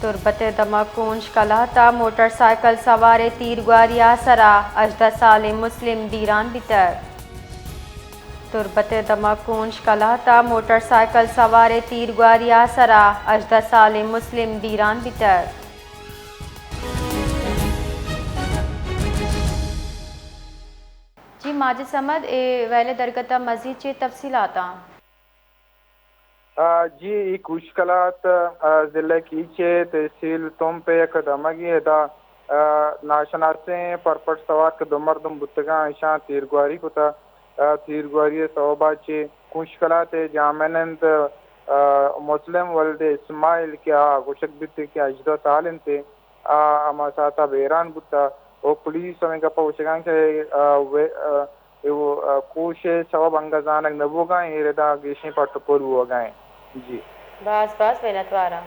تربت دمکونش کلاتا motor cycle سوار تیرگواریا سرا 18 سال مسلم دیران بیتر. تربت دمکونش کلاتا موٹر سائیکل سوار تیرگواریا سرا 18 سال مسلم دیران بیتر. جی ماجد سمد ویلے درگتا مزید چی تفصیلات ہیں؟ جی کوشکلات ضلع کیچے تحصیل توم پہ قدمگی ادا ناشناسیں پرپٹ سوار کے دو مردم بتگاں ایشان تیرگواری کتا تیرگواری صوبہ چے کوشکلات جامنند مسلم ولد اسماعیل کیا گوشک بیتے کیا 18 سال انتے اما ساتا بیران بتا وہ پولیس ہمیں کپا وشگان کے کوشے سواب انگزانک نبو گائیں ایردا گیشیں پاٹو پور ہوا گائیں. جی باس ویلت وارا